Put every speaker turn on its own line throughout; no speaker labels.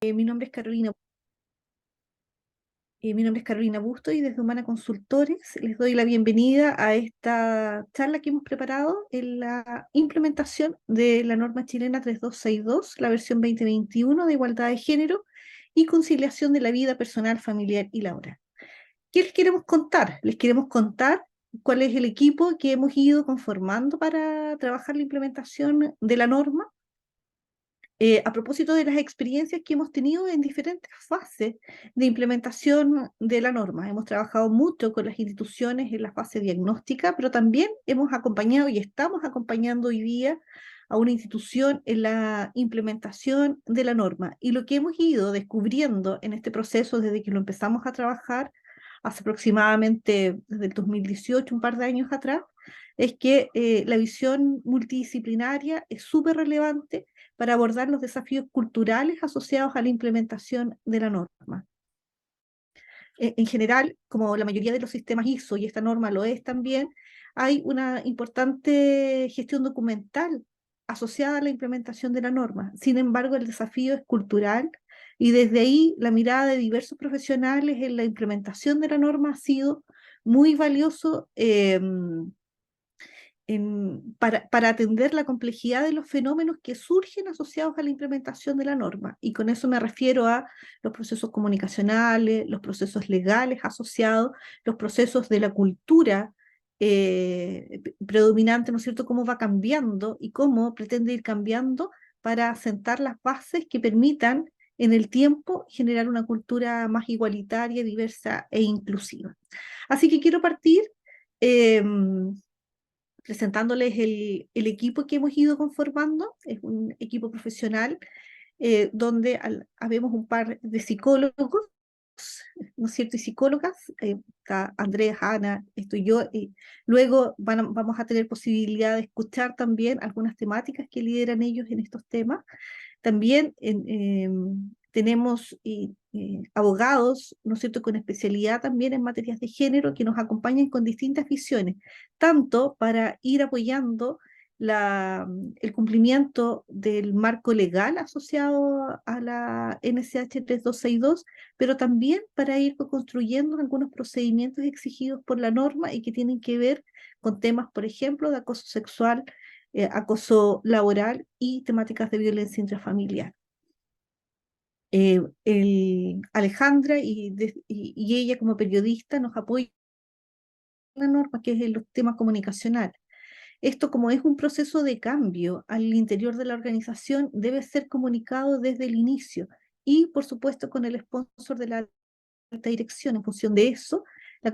Mi nombre es Carolina. Mi nombre es Carolina Busto y desde Humana Consultores les doy la bienvenida a esta charla que hemos preparado en la implementación de la norma chilena 3262, la versión 2021 de igualdad de género y conciliación de la vida personal, familiar y laboral. ¿Qué les queremos contar? Les queremos contar cuál es el equipo que hemos ido conformando para trabajar la implementación de la norma, a propósito de las experiencias que hemos tenido en diferentes fases de implementación de la norma. Hemos trabajado mucho con las instituciones en la fase diagnóstica, pero también hemos acompañado y estamos acompañando hoy día a una institución en la implementación de la norma. Y lo que hemos ido descubriendo en este proceso desde que lo empezamos a trabajar hace aproximadamente desde el 2018, un par de años atrás, es que la visión multidisciplinaria es súper relevante para abordar los desafíos culturales asociados a la implementación de la norma. En general, como la mayoría de los sistemas ISO, y esta norma lo es también, hay una importante gestión documental asociada a la implementación de la norma. Sin embargo, el desafío es cultural y desde ahí la mirada de diversos profesionales en la implementación de la norma ha sido muy valioso para atender la complejidad de los fenómenos que surgen asociados a la implementación de la norma. Y con eso me refiero a los procesos comunicacionales, los procesos legales asociados, los procesos de la cultura predominante, ¿no es cierto?, cómo va cambiando y cómo pretende ir cambiando para sentar las bases que permitan en el tiempo generar una cultura más igualitaria, diversa e inclusiva. Así que quiero partir eh, presentándoles el equipo que hemos ido conformando. Es un equipo profesional donde habemos un par de psicólogos, ¿no es cierto? Y psicólogas, está Andrea, Ana, estoy yo, y luego vamos a tener posibilidad de escuchar también algunas temáticas que lideran ellos en estos temas. También tenemos abogados, ¿no es cierto?, con especialidad también en materias de género que nos acompañan con distintas visiones, tanto para ir apoyando el cumplimiento del marco legal asociado a la NSH 3262, pero también para ir construyendo algunos procedimientos exigidos por la norma y que tienen que ver con temas, por ejemplo, de acoso sexual, acoso laboral y temáticas de violencia intrafamiliar. Alejandra y ella como periodista nos apoya en la norma, que es en los temas comunicacionales. Esto, como es un proceso de cambio al interior de la organización, debe ser comunicado desde el inicio y, por supuesto, con el sponsor de la alta dirección. En función de eso,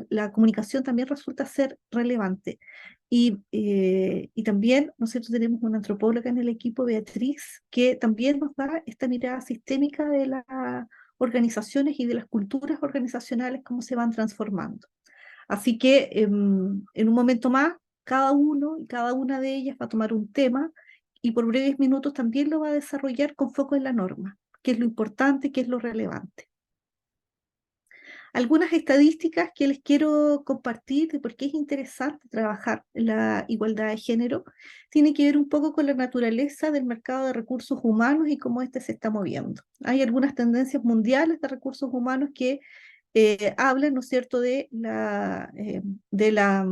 la comunicación también resulta ser relevante. Y también nosotros tenemos una antropóloga en el equipo, Beatriz, que también nos da esta mirada sistémica de las organizaciones y de las culturas organizacionales, cómo se van transformando. Así que en un momento más, cada uno y cada una de ellas va a tomar un tema y por breves minutos también lo va a desarrollar con foco en la norma, qué es lo importante, qué es lo relevante. Algunas estadísticas que les quiero compartir de por qué es interesante trabajar la igualdad de género tiene que ver un poco con la naturaleza del mercado de recursos humanos y cómo este se está moviendo. Hay algunas tendencias mundiales de recursos humanos que hablan, ¿no es cierto?, de la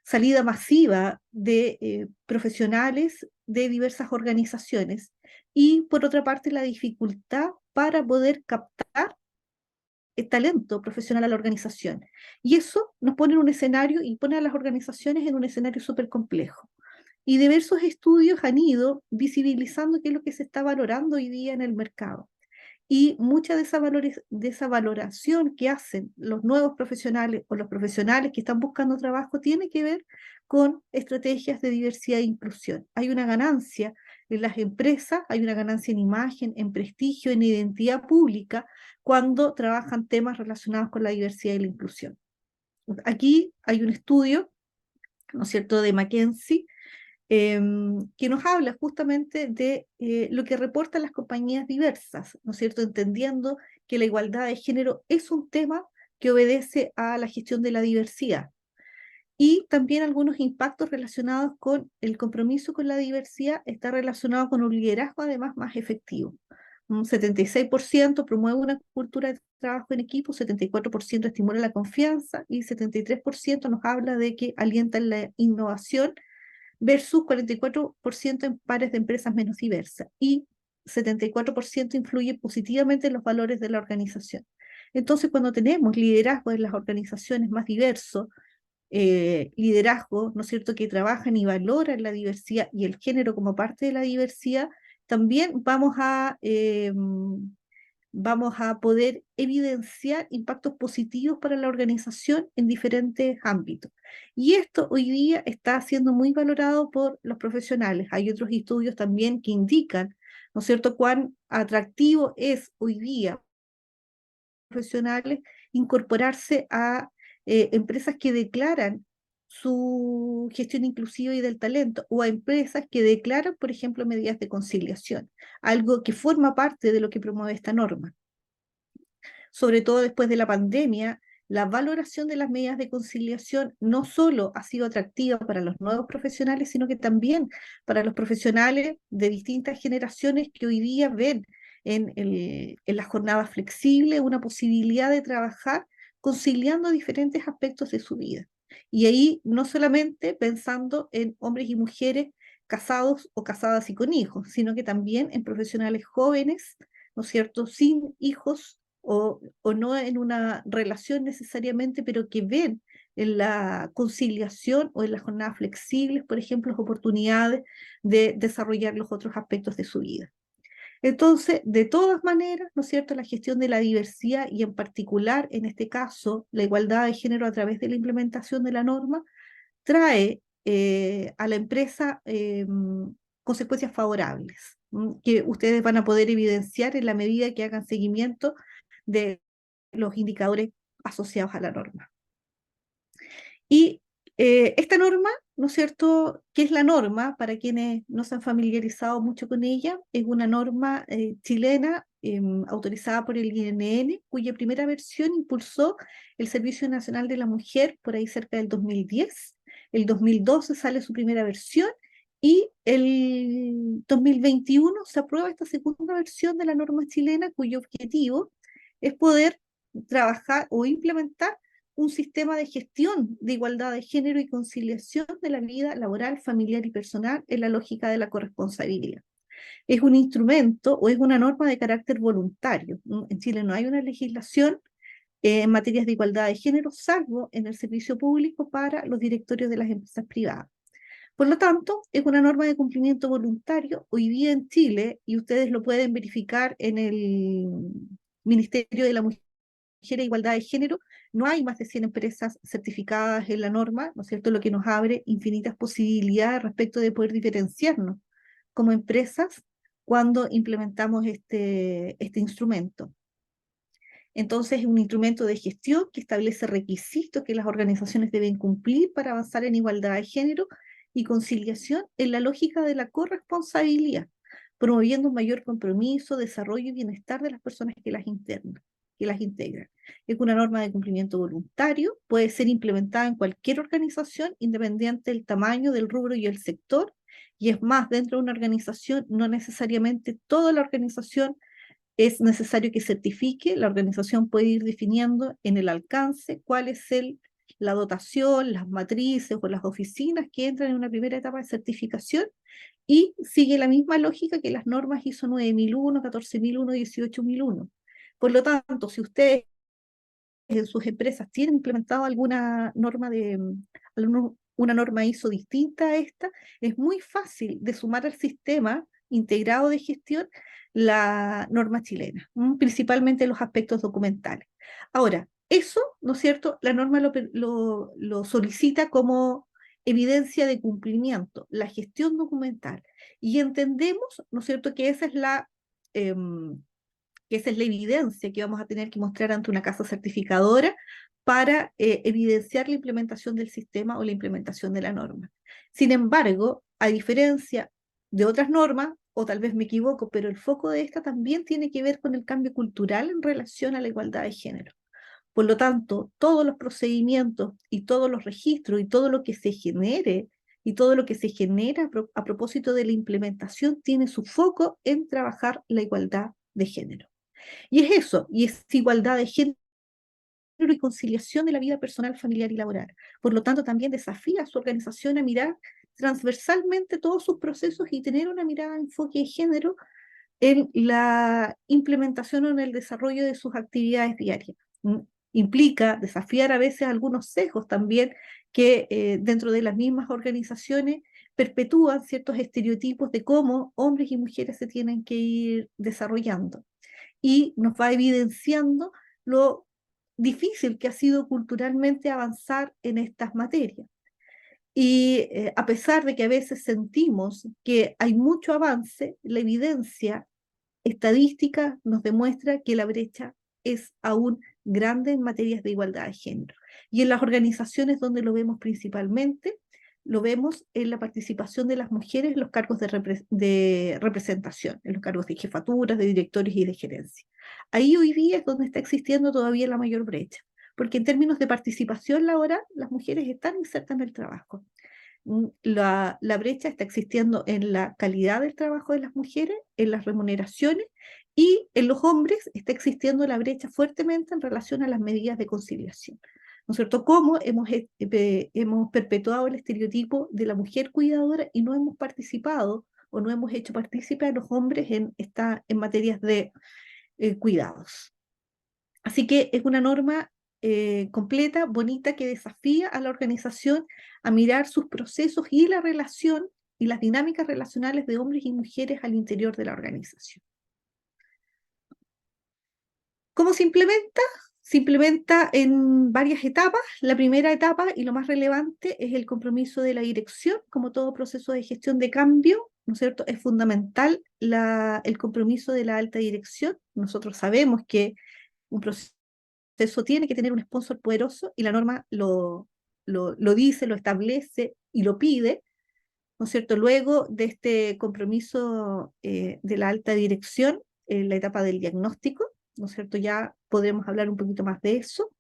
salida masiva de profesionales de diversas organizaciones y, por otra parte, la dificultad para poder captar talento profesional a la organización. Y eso nos pone en un escenario y pone a las organizaciones en un escenario súper complejo. Y diversos estudios han ido visibilizando qué es lo que se está valorando hoy día en el mercado. Y mucha de esa valoración que hacen los nuevos profesionales o los profesionales que están buscando trabajo tiene que ver con estrategias de diversidad e inclusión. Hay una ganancia en las empresas, hay una ganancia en imagen, en prestigio, en identidad pública, cuando trabajan temas relacionados con la diversidad y la inclusión. Aquí hay un estudio, ¿no es cierto?, de McKinsey, que nos habla justamente de lo que reportan las compañías diversas, ¿no es cierto?, entendiendo que la igualdad de género es un tema que obedece a la gestión de la diversidad y también algunos impactos relacionados con el compromiso con la diversidad está relacionado con un liderazgo además más efectivo. Un 76% promueve una cultura de trabajo en equipo, 74% estimula la confianza y 73% nos habla de que alienta la innovación versus 44% en pares de empresas menos diversas y 74% influye positivamente en los valores de la organización. Entonces, cuando tenemos liderazgo en las organizaciones más diversos, liderazgo, ¿no es cierto?, que trabajan y valoran la diversidad y el género como parte de la diversidad, también vamos a poder evidenciar impactos positivos para la organización en diferentes ámbitos. Y esto hoy día está siendo muy valorado por los profesionales. Hay otros estudios también que indican, ¿no es cierto?, cuán atractivo es hoy día profesionales incorporarse a empresas que declaran su gestión inclusiva y del talento, o a empresas que declaran, por ejemplo, medidas de conciliación, algo que forma parte de lo que promueve esta norma. Sobre todo después de la pandemia, la valoración de las medidas de conciliación no solo ha sido atractiva para los nuevos profesionales, sino que también para los profesionales de distintas generaciones que hoy día ven en las jornadas flexibles una posibilidad de trabajar conciliando diferentes aspectos de su vida. Y ahí no solamente pensando en hombres y mujeres casados o casadas y con hijos, sino que también en profesionales jóvenes, ¿no es cierto?, sin hijos o no en una relación necesariamente, pero que ven en la conciliación o en las jornadas flexibles, por ejemplo, las oportunidades de desarrollar los otros aspectos de su vida. Entonces, de todas maneras, ¿no es cierto?, la gestión de la diversidad y en particular, en este caso, la igualdad de género a través de la implementación de la norma, trae a la empresa consecuencias favorables, que ustedes van a poder evidenciar en la medida que hagan seguimiento de los indicadores asociados a la norma. Y esta norma, ¿no es cierto?, ¿qué es la norma? Para quienes no se han familiarizado mucho con ella, es una norma chilena autorizada por el INN, cuya primera versión impulsó el Servicio Nacional de la Mujer por ahí cerca del 2010. El 2012 sale su primera versión y el 2021 se aprueba esta segunda versión de la norma chilena, cuyo objetivo es poder trabajar o implementar un sistema de gestión de igualdad de género y conciliación de la vida laboral, familiar y personal en la lógica de la corresponsabilidad. Es un instrumento o es una norma de carácter voluntario. En Chile no hay una legislación en materias de igualdad de género, salvo en el servicio público para los directorios de las empresas privadas. Por lo tanto, es una norma de cumplimiento voluntario. Hoy día en Chile, y ustedes lo pueden verificar en el Ministerio de la Mujer e Igualdad de Género, no hay más de 100 empresas certificadas en la norma, ¿no es cierto?, lo que nos abre infinitas posibilidades respecto de poder diferenciarnos como empresas cuando implementamos este instrumento. Entonces, es un instrumento de gestión que establece requisitos que las organizaciones deben cumplir para avanzar en igualdad de género y conciliación en la lógica de la corresponsabilidad, promoviendo un mayor compromiso, desarrollo y bienestar de las personas que las integran. Es una norma de cumplimiento voluntario, puede ser implementada en cualquier organización, independiente del tamaño, del rubro y el sector, y es más, dentro de una organización, no necesariamente toda la organización es necesario que certifique. La organización puede ir definiendo en el alcance cuál es la dotación, las matrices o las oficinas que entran en una primera etapa de certificación, y sigue la misma lógica que las normas ISO 9001, 14001, 18001. Por lo tanto, si ustedes en sus empresas tienen implementado una norma ISO distinta a esta, es muy fácil de sumar al sistema integrado de gestión la norma chilena, principalmente los aspectos documentales. Ahora, eso, ¿no es cierto?, la norma lo solicita como evidencia de cumplimiento, la gestión documental. Y entendemos, ¿no es cierto?, que em, esa es la evidencia que vamos a tener que mostrar ante una casa certificadora para evidenciar la implementación del sistema o la implementación de la norma. Sin embargo, a diferencia de otras normas, o tal vez me equivoco, pero el foco de esta también tiene que ver con el cambio cultural en relación a la igualdad de género. Por lo tanto, todos los procedimientos y todos los registros y todo lo que se genere y todo lo que se genera a propósito de la implementación tiene su foco en trabajar la igualdad de género. Y es eso, y es igualdad de género y conciliación de la vida personal, familiar y laboral. Por lo tanto, también desafía a su organización a mirar transversalmente todos sus procesos y tener una mirada de enfoque de género en la implementación o en el desarrollo de sus actividades diarias. Implica desafiar a veces algunos sesgos también que dentro de las mismas organizaciones perpetúan ciertos estereotipos de cómo hombres y mujeres se tienen que ir desarrollando. Y nos va evidenciando lo difícil que ha sido culturalmente avanzar en estas materias. Y a pesar de que a veces sentimos que hay mucho avance, la evidencia estadística nos demuestra que la brecha es aún grande en materias de igualdad de género. Y en las organizaciones donde lo vemos principalmente, lo vemos en la participación de las mujeres en los cargos de representación, en los cargos de jefaturas, de directores y de gerencia. Ahí hoy día es donde está existiendo todavía la mayor brecha, porque en términos de participación laboral, las mujeres están insertas en el trabajo. La brecha está existiendo en la calidad del trabajo de las mujeres, en las remuneraciones, y en los hombres está existiendo la brecha fuertemente en relación a las medidas de conciliación. ¿No es cierto? Cómo hemos perpetuado el estereotipo de la mujer cuidadora y no hemos participado o no hemos hecho partícipe a los hombres en materias de cuidados. Así que es una norma completa, bonita, que desafía a la organización a mirar sus procesos y la relación y las dinámicas relacionales de hombres y mujeres al interior de la organización. ¿Cómo se implementa? Se implementa en varias etapas. La primera etapa y lo más relevante es el compromiso de la dirección. Como todo proceso de gestión de cambio, ¿no es cierto? Es fundamental el compromiso de la alta dirección. Nosotros sabemos que un proceso tiene que tener un sponsor poderoso y la norma lo dice, lo establece y lo pide, ¿no es cierto? Luego de este compromiso de la alta dirección, en la etapa del diagnóstico, ¿no es cierto? Ya podremos hablar un poquito más de eso.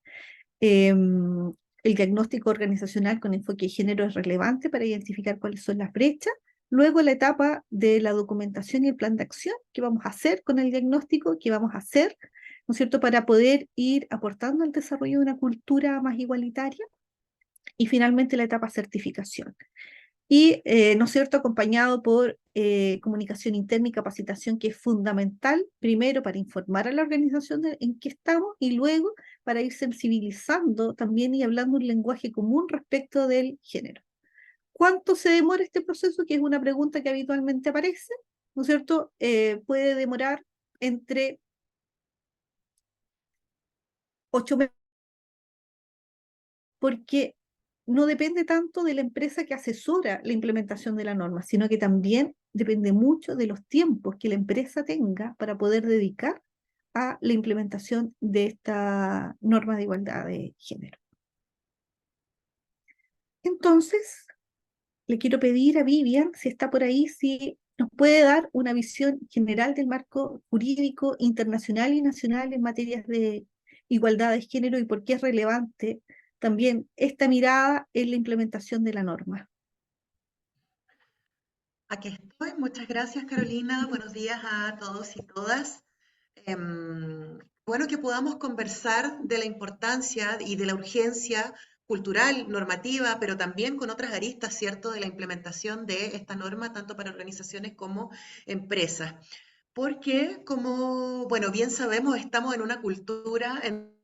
El diagnóstico organizacional con enfoque de género es relevante para identificar cuáles son las brechas. Luego la etapa de la documentación y el plan de acción, qué vamos a hacer con el diagnóstico, qué vamos a hacer, ¿no es cierto?, para poder ir aportando al desarrollo de una cultura más igualitaria. Y finalmente la etapa certificación. Y, ¿no es cierto?, acompañado por comunicación interna y capacitación, que es fundamental, primero para informar a la organización en qué estamos y luego para ir sensibilizando también y hablando un lenguaje común respecto del género. ¿Cuánto se demora este proceso? Que es una pregunta que habitualmente aparece, ¿no es cierto? Puede demorar entre 8 meses, porque no depende tanto de la empresa que asesora la implementación de la norma, sino que también depende mucho de los tiempos que la empresa tenga para poder dedicar a la implementación de esta norma de igualdad de género. Entonces, le quiero pedir a Vivian, si está por ahí, si nos puede dar una visión general del marco jurídico internacional y nacional en materias de igualdad de género y por qué es relevante también esta mirada en la implementación de la norma.
Aquí estoy. Muchas gracias, Carolina. Buenos días a todos y todas. Bueno, que podamos conversar de la importancia y de la urgencia cultural, normativa, pero también con otras aristas, ¿cierto?, de la implementación de esta norma, tanto para organizaciones como empresas. Porque, como, bueno, bien sabemos, estamos en una cultura en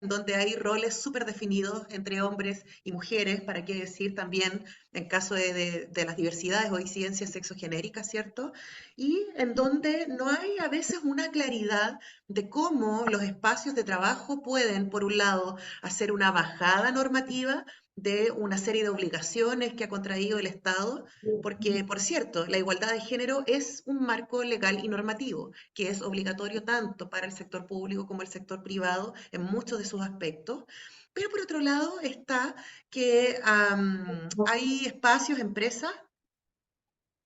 donde hay roles súper definidos entre hombres y mujeres, para qué decir también en caso de las diversidades o disidencias sexogenéricas, ¿cierto? Y en donde no hay a veces una claridad de cómo los espacios de trabajo pueden, por un lado, hacer una bajada normativa de una serie de obligaciones que ha contraído el Estado, porque, por cierto, la igualdad de género es un marco legal y normativo que es obligatorio tanto para el sector público como el sector privado en muchos de sus aspectos. Pero por otro lado está que hay espacios, empresas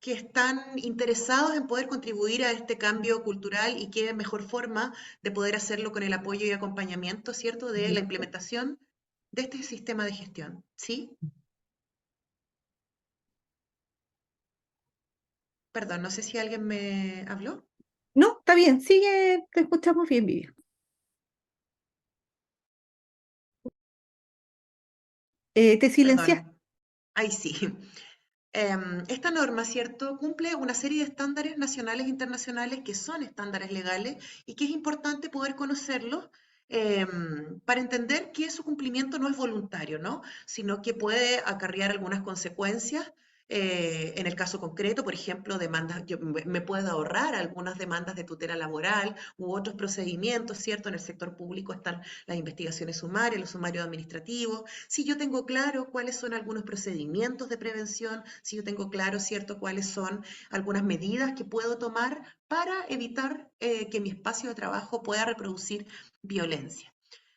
que están interesados en poder contribuir a este cambio cultural y qué mejor forma de poder hacerlo con el apoyo y acompañamiento, ¿cierto?, de la implementación de este sistema de gestión. ¿Sí? Perdón, no sé si alguien me habló.
No, está bien, sigue, te escuchamos bien, Vivi. Te silenciaste.
Perdón. Ahí sí. Esta norma, ¿cierto?, cumple una serie de estándares nacionales e internacionales que son estándares legales y que es importante poder conocerlos para entender que su cumplimiento no es voluntario, ¿no? Sino que puede acarrear algunas consecuencias. En el caso concreto, por ejemplo, demandas, yo me puedo ahorrar algunas demandas de tutela laboral u otros procedimientos, ¿cierto? En el sector público están las investigaciones sumarias, los sumarios administrativos. Si yo tengo claro cuáles son algunos procedimientos de prevención, si yo tengo claro, ¿cierto?, cuáles son algunas medidas que puedo tomar para evitar que mi espacio de trabajo pueda reproducir violencia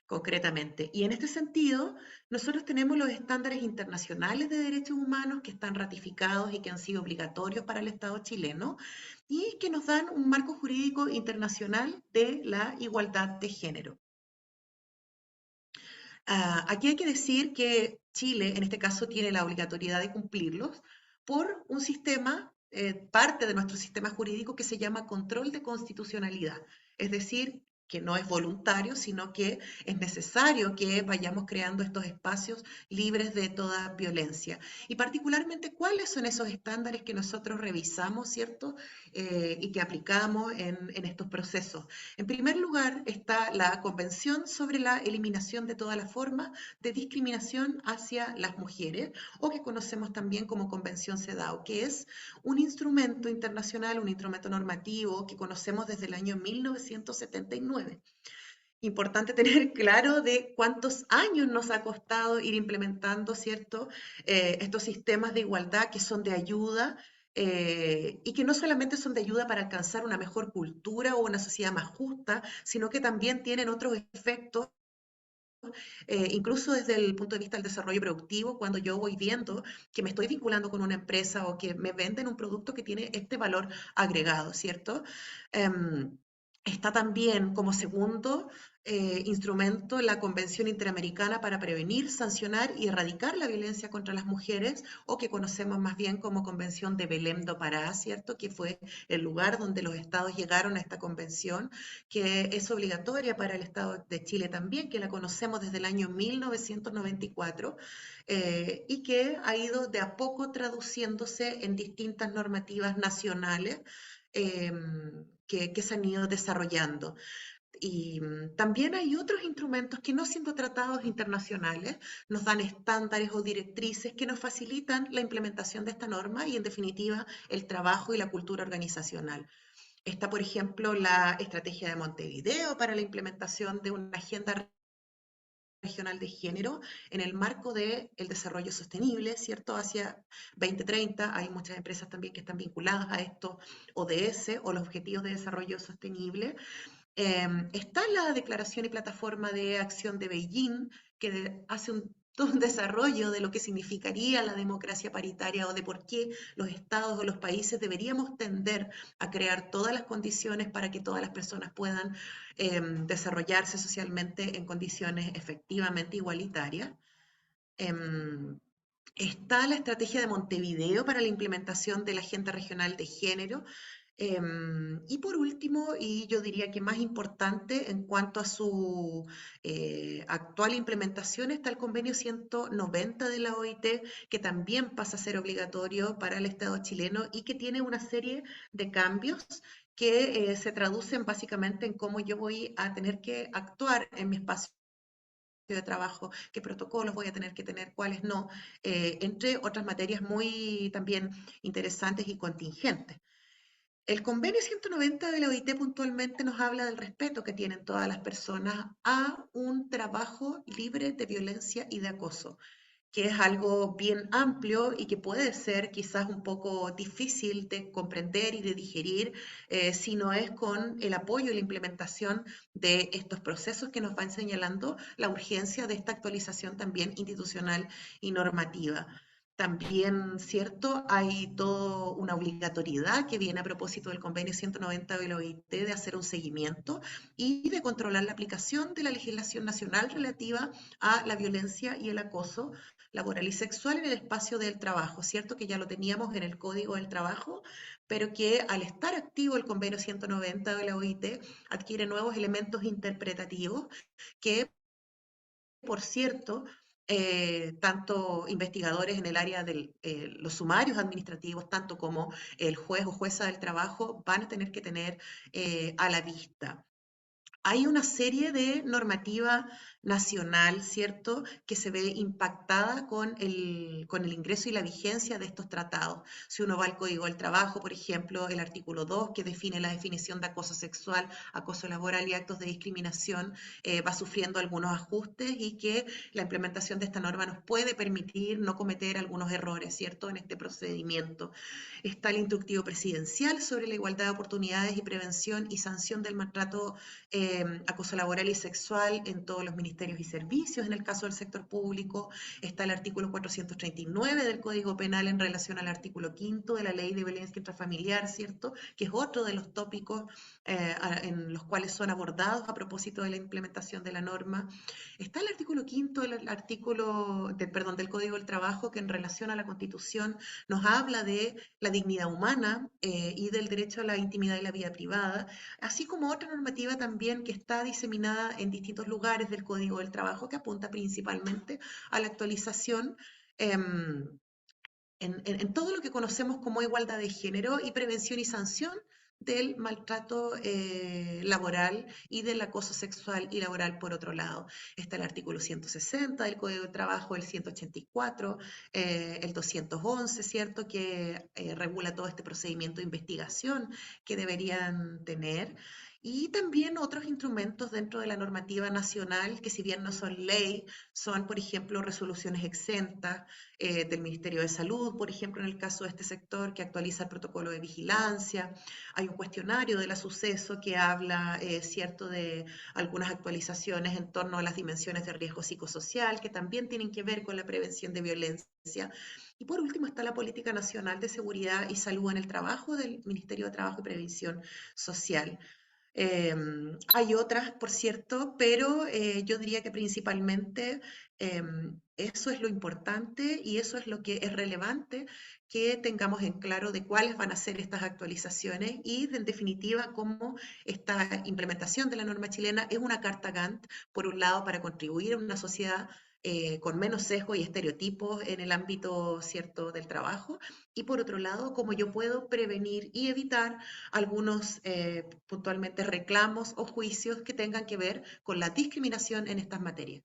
concretamente. Y en este sentido, nosotros tenemos los estándares internacionales de derechos humanos que están ratificados y que han sido obligatorios para el Estado chileno y que nos dan un marco jurídico internacional de la igualdad de género. Aquí hay que decir que Chile, en este caso, tiene la obligatoriedad de cumplirlos por un sistema, parte de nuestro sistema jurídico que se llama control de constitucionalidad. Es decir, que no es voluntario, sino que es necesario que vayamos creando estos espacios libres de toda violencia. Y particularmente, ¿cuáles son esos estándares que nosotros revisamos, ¿cierto? Y que aplicamos en estos procesos. En primer lugar está la Convención sobre la Eliminación de toda la forma de discriminación hacia las mujeres, o que conocemos también como Convención CEDAW, que es un instrumento internacional, un instrumento normativo que conocemos desde el año 1979. Importante tener claro de cuántos años nos ha costado ir implementando, ¿cierto? Estos sistemas de igualdad que son de ayuda y que no solamente son de ayuda para alcanzar una mejor cultura o una sociedad más justa, sino que también tienen otros efectos, incluso desde el punto de vista del desarrollo productivo, cuando yo voy viendo que me estoy vinculando con una empresa o que me venden un producto que tiene este valor agregado, ¿cierto? Em, Está también como segundo instrumento la Convención Interamericana para prevenir, sancionar y erradicar la violencia contra las mujeres, o que conocemos más bien como Convención de Belém do Pará, ¿cierto? Que fue el lugar donde los estados llegaron a esta convención, que es obligatoria para el Estado de Chile también, que la conocemos desde el año 1994 y que ha ido de a poco traduciéndose en distintas normativas nacionales eh, que se han ido desarrollando. Y también hay otros instrumentos que, no siendo tratados internacionales, nos dan estándares o directrices que nos facilitan la implementación de esta norma y, en definitiva, el trabajo y la cultura organizacional. Está, por ejemplo, la estrategia de Montevideo para la implementación de una agenda regional de género en el marco del desarrollo sostenible, ¿cierto? Hacia 2030 hay muchas empresas también que están vinculadas a estos ODS o los Objetivos de Desarrollo Sostenible. Está la Declaración y Plataforma de Acción de Beijing, que hace todo un desarrollo de lo que significaría la democracia paritaria o de por qué los estados o los países deberíamos tender a crear todas las condiciones para que todas las personas puedan desarrollarse socialmente en condiciones efectivamente igualitarias. Em, Está la estrategia de Montevideo para la implementación de la Agenda Regional de Género. Y por último, y yo diría que más importante en cuanto a su actual implementación, está el convenio 190 de la OIT, que también pasa a ser obligatorio para el Estado chileno y que tiene una serie de cambios que se traducen básicamente en cómo yo voy a tener que actuar en mi espacio de trabajo, qué protocolos voy a tener que tener, cuáles no, entre otras materias muy también interesantes y contingentes. El convenio 190 de la OIT puntualmente nos habla del respeto que tienen todas las personas a un trabajo libre de violencia y de acoso, que es algo bien amplio y que puede ser quizás un poco difícil de comprender y de digerir si no es con el apoyo y la implementación de estos procesos que nos van señalando la urgencia de esta actualización también institucional y normativa. También, ¿cierto? Hay toda una obligatoriedad que viene a propósito del convenio 190 de la OIT de hacer un seguimiento y de controlar la aplicación de la legislación nacional relativa a la violencia y el acoso laboral y sexual en el espacio del trabajo, ¿cierto? Que ya lo teníamos en el Código del Trabajo, pero que al estar activo el convenio 190 de la OIT adquiere nuevos elementos interpretativos que, por cierto, tanto investigadores en el área de los sumarios administrativos, tanto como el juez o jueza del trabajo, van a tener que tener a la vista. Hay una serie de normativa nacional, ¿cierto?, que se ve impactada con el ingreso y la vigencia de estos tratados. Si uno va al Código del Trabajo, por ejemplo, el artículo 2, que define la definición de acoso sexual, acoso laboral y actos de discriminación, va sufriendo algunos ajustes y que la implementación de esta norma nos puede permitir no cometer algunos errores, ¿cierto?, en este procedimiento. Está el instructivo presidencial sobre la igualdad de oportunidades y prevención y sanción del maltrato, acoso laboral y sexual en todos los ministerios y servicios. En el caso del sector público está el artículo 439 del Código Penal en relación al artículo 5 de la Ley de Violencia Intrafamiliar, ¿cierto?, que es otro de los tópicos en los cuales son abordados a propósito de la implementación de la norma. Está el artículo 5 del Código del Trabajo, que en relación a la Constitución nos habla de la dignidad humana y del derecho a la intimidad y la vida privada, así como otra normativa también que está diseminada en distintos lugares del Código del Trabajo, que apunta principalmente a la actualización en todo lo que conocemos como igualdad de género y prevención y sanción del maltrato laboral y del acoso sexual y laboral por otro lado. Está el artículo 160 del Código de Trabajo, el 184, el 211, ¿cierto?, que regula todo este procedimiento de investigación que deberían tener. Y también otros instrumentos dentro de la normativa nacional que, si bien no son ley, son, por ejemplo, resoluciones exentas del Ministerio de Salud, por ejemplo, en el caso de este sector, que actualiza el protocolo de vigilancia. Hay un cuestionario de la Suceso que habla, cierto, de algunas actualizaciones en torno a las dimensiones de riesgo psicosocial, que también tienen que ver con la prevención de violencia. Y por último está la Política Nacional de Seguridad y Salud en el Trabajo del Ministerio de Trabajo y Previsión Social. Hay otras, por cierto, pero yo diría que principalmente eso es lo importante y eso es lo que es relevante que tengamos en claro de cuáles van a ser estas actualizaciones y, en definitiva, cómo esta implementación de la norma chilena es una carta Gantt, por un lado, para contribuir a una sociedad con menos sesgo y estereotipos en el ámbito, cierto, del trabajo, y por otro lado, cómo yo puedo prevenir y evitar algunos puntualmente reclamos o juicios que tengan que ver con la discriminación en estas materias.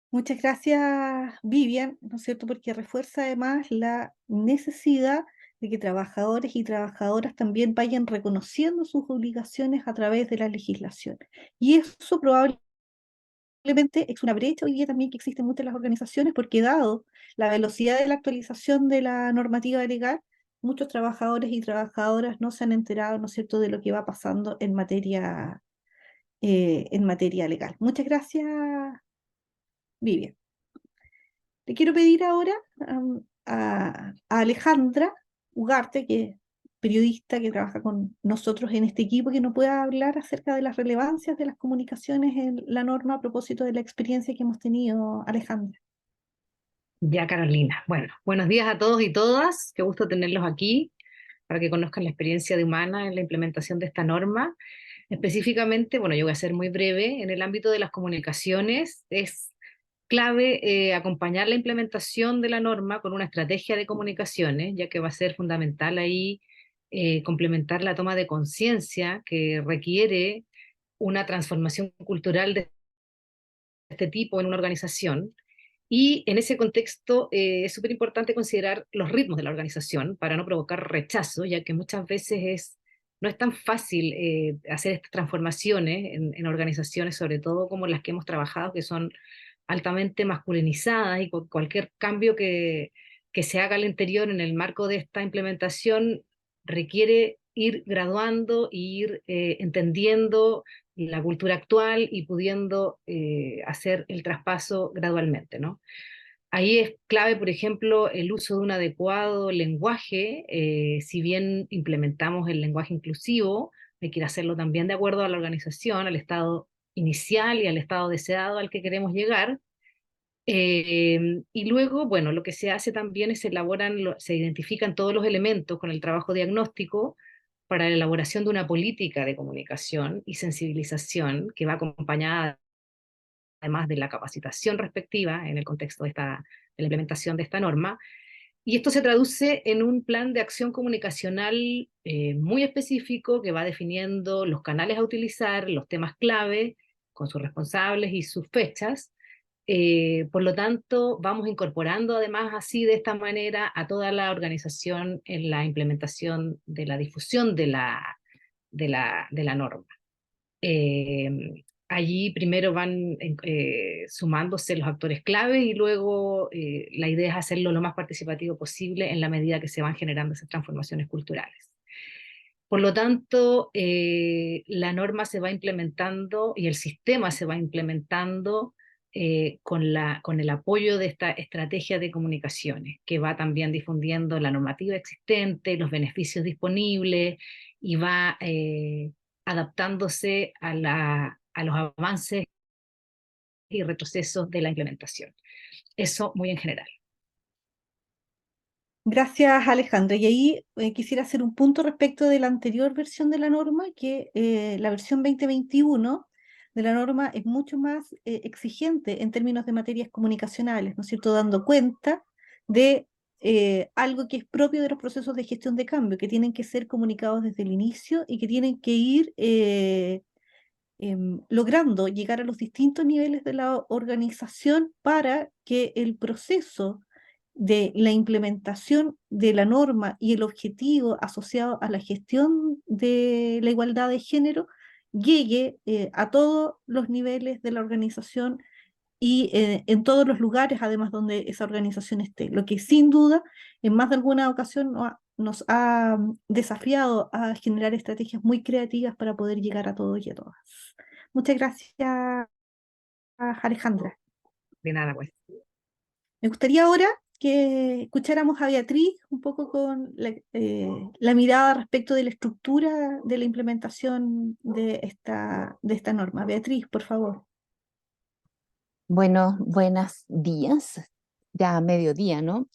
Muchas gracias, Vivian, ¿no es cierto? Porque refuerza además la necesidad de que trabajadores y trabajadoras también vayan reconociendo sus obligaciones a través de la legislación. Y eso probablemente es una brecha hoy día también que existe en muchas de las organizaciones, porque dado la velocidad de la actualización de la normativa legal, muchos trabajadores y trabajadoras no se han enterado, ¿no es cierto?, de lo que va pasando en materia legal. Muchas gracias, Vivian. Le quiero pedir ahora a Alejandra Ugarte, que es periodista que trabaja con nosotros en este equipo, que nos pueda hablar acerca de las relevancias de las comunicaciones en la norma a propósito de la experiencia que hemos tenido, Alejandra.
Ya, Carolina. Bueno, buenos días a todos y todas. Qué gusto tenerlos aquí para que conozcan la experiencia de Humana en la implementación de esta norma. Específicamente, bueno, yo voy a ser muy breve. En el ámbito de las comunicaciones es clave acompañar la implementación de la norma con una estrategia de comunicaciones, ya que va a ser fundamental ahí complementar la toma de conciencia que requiere una transformación cultural de este tipo en una organización. Y en ese contexto es súper importante considerar los ritmos de la organización para no provocar rechazo, ya que muchas veces no es tan fácil hacer estas transformaciones en organizaciones, sobre todo como las que hemos trabajado, que son altamente masculinizadas, y cualquier cambio que se haga al interior en el marco de esta implementación requiere ir graduando e ir entendiendo la cultura actual y pudiendo hacer el traspaso gradualmente, ¿no? Ahí es clave, por ejemplo, el uso de un adecuado lenguaje. Si bien implementamos el lenguaje inclusivo, hay que hacerlo también de acuerdo a la organización, al estado inicial y al estado deseado al que queremos llegar. Y luego, bueno, lo que se hace también es se identifican todos los elementos con el trabajo diagnóstico para la elaboración de una política de comunicación y sensibilización que va acompañada además de la capacitación respectiva en el contexto de la implementación de esta norma. Y esto se traduce en un plan de acción comunicacional muy específico que va definiendo los canales a utilizar, los temas clave, con sus responsables y sus fechas. Por lo tanto, vamos incorporando además así de esta manera a toda la organización en la implementación de la difusión de la norma. Allí primero van sumándose los actores clave y luego la idea es hacerlo lo más participativo posible en la medida que se van generando esas transformaciones culturales. Por lo tanto, la norma se va implementando y el sistema se va implementando con el apoyo de esta estrategia de comunicaciones, que va también difundiendo la normativa existente, los beneficios disponibles y va adaptándose a los avances y retrocesos de la implementación. Eso muy en general.
Gracias, Alejandra. Y ahí quisiera hacer un punto respecto de la anterior versión de la norma, que la versión 2021 de la norma es mucho más exigente en términos de materias comunicacionales, ¿no es cierto? Dando cuenta de algo que es propio de los procesos de gestión de cambio, que tienen que ser comunicados desde el inicio y que tienen que ir logrando llegar a los distintos niveles de la organización para que el proceso de la implementación de la norma y el objetivo asociado a la gestión de la igualdad de género llegue a todos los niveles de la organización y en todos los lugares, además, donde esa organización esté. Lo que sin duda, en más de alguna ocasión, nos ha desafiado a generar estrategias muy creativas para poder llegar a todos y a todas. Muchas gracias, Alejandra.
De nada, pues.
Me gustaría ahora que escucháramos a Beatriz un poco con la mirada respecto de la estructura de la implementación de esta norma. Beatriz, por favor.
Bueno, buenos días, ya mediodía, ¿no?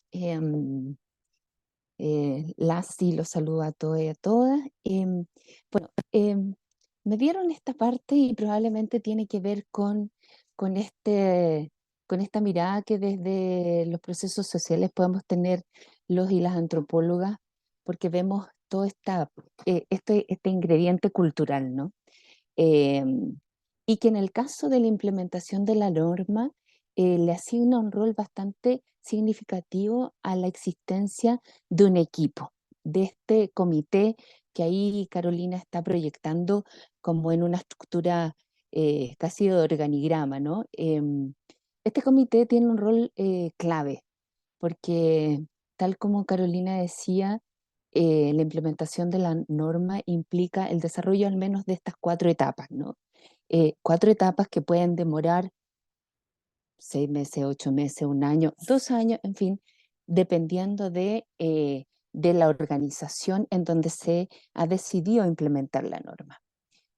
Lassi los saludo a todos y a todas. Bueno, me dieron esta parte y probablemente tiene que ver con, con esta mirada que desde los procesos sociales podemos tener los y las antropólogas, porque vemos todo este ingrediente cultural, ¿no? Y que en el caso de la implementación de la norma le asigna un rol bastante significativo a la existencia de un equipo, de este comité que ahí Carolina está proyectando como en una estructura casi de organigrama, ¿no? Este comité tiene un rol clave porque, tal como Carolina decía, la implementación de la norma implica el desarrollo al menos de estas 4 etapas, ¿no? 4 etapas que pueden demorar 6 meses, 8 meses, 1 año, 2 años, en fin, dependiendo de la organización en donde se ha decidido implementar la norma.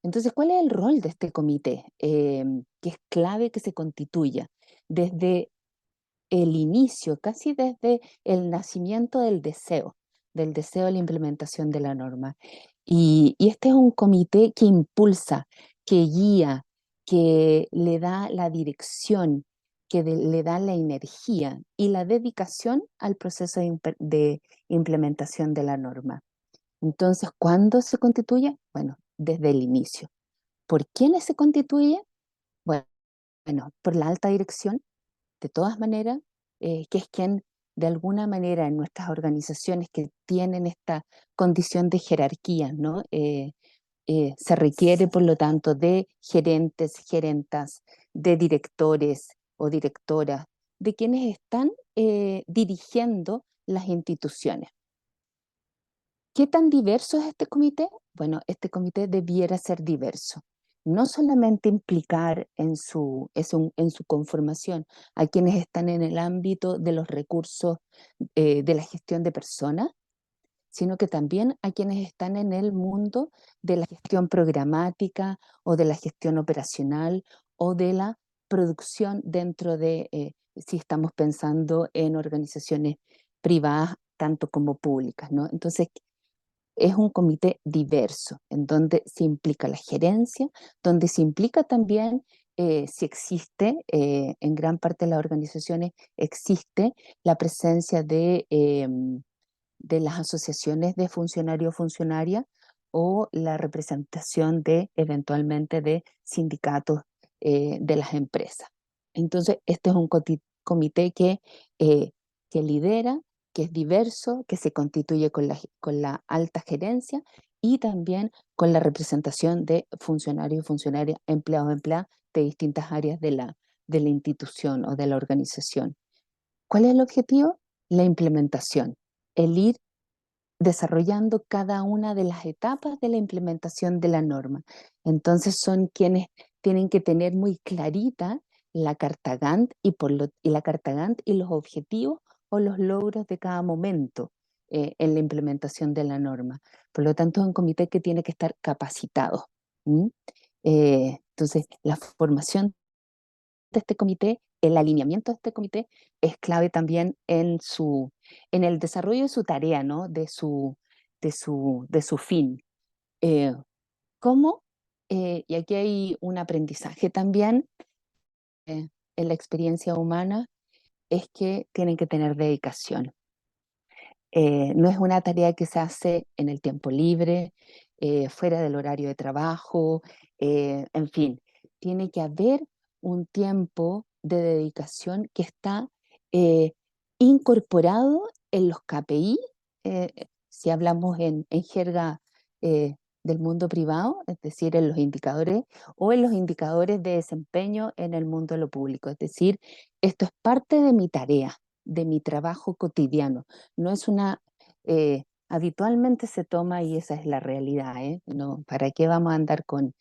Entonces, ¿cuál es el rol de este comité? Que es clave que se constituya desde el inicio, casi desde el nacimiento del deseo de la implementación de la norma. Y este es un comité que impulsa, que guía, que le da la dirección, que le da la energía y la dedicación al proceso de implementación de la norma. Entonces, ¿cuándo se constituye? Bueno, desde el inicio. ¿Por quiénes se constituye? Bueno, por la alta dirección, de todas maneras, que es quien de alguna manera en nuestras organizaciones que tienen esta condición de jerarquía, ¿no? Se requiere, por lo tanto, de gerentes, gerentas, de directores o directoras, de quienes están dirigiendo las instituciones. ¿Qué tan diverso es este comité? Bueno, este comité debiera ser diverso. No solamente implicar en su conformación a quienes están en el ámbito de los recursos de la gestión de personas, sino que también a quienes están en el mundo de la gestión programática o de la gestión operacional o de la producción dentro de, si estamos pensando en organizaciones privadas tanto como públicas, ¿no? Entonces, es un comité diverso, en donde se implica la gerencia, donde se implica también, si existe, en gran parte de las organizaciones existe la presencia de las asociaciones de funcionarios o funcionarias o la representación de eventualmente de sindicatos de las empresas. Entonces, este es un comité que lidera, que es diverso, que se constituye con la alta gerencia y también con la representación de funcionarios y funcionarias, empleados o empleadas de distintas áreas de la institución o de la organización. ¿Cuál es el objetivo? La implementación, el ir desarrollando cada una de las etapas de la implementación de la norma. Entonces son quienes tienen que tener muy clarita la carta Gantt la carta Gantt y los objetivos o los logros de cada momento en la implementación de la norma. Por lo tanto, es un comité que tiene que estar capacitado. Entonces, la formación de este comité, el alineamiento de este comité es clave también en el desarrollo de su tarea, ¿no? De su fin. ¿Cómo? Y aquí hay un aprendizaje también en la experiencia humana, es que tienen que tener dedicación. No es una tarea que se hace en el tiempo libre, fuera del horario de trabajo, en fin, tiene que haber un tiempo de dedicación que está eh, incorporado en los KPI, si hablamos en jerga del mundo privado, es decir, en los indicadores, o en los indicadores de desempeño en el mundo de lo público. Es decir, esto es parte de mi tarea, de mi trabajo cotidiano. No es habitualmente se toma y esa es la realidad, ¿eh? No, ¿para qué vamos a andar con,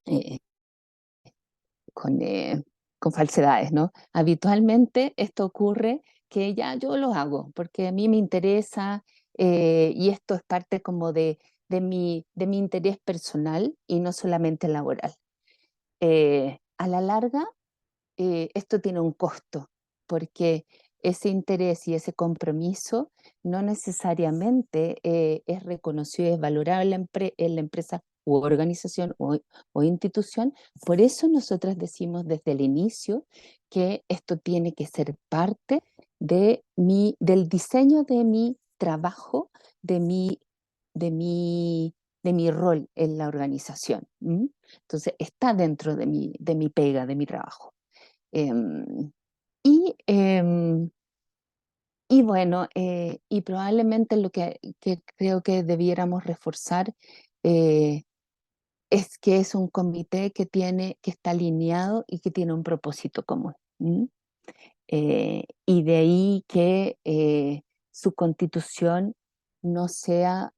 eh, con, eh, con falsedades, ¿no? Habitualmente esto ocurre que ya yo lo hago porque a mí me interesa y esto es parte como de mi interés personal y no solamente laboral. A la larga, esto tiene un costo, porque ese interés y ese compromiso no necesariamente es reconocido y es valorado en la empresa u organización o institución. Por eso nosotras decimos desde el inicio que esto tiene que ser parte del diseño de mi trabajo, de mi, de mi, de mi rol en la organización. Entonces, está dentro de mi pega, de mi trabajo. Em, y, em, y bueno, y probablemente lo que creo que debiéramos reforzar eh, es que es un comité que está alineado y que tiene un propósito común. Y de ahí que su constitución no sea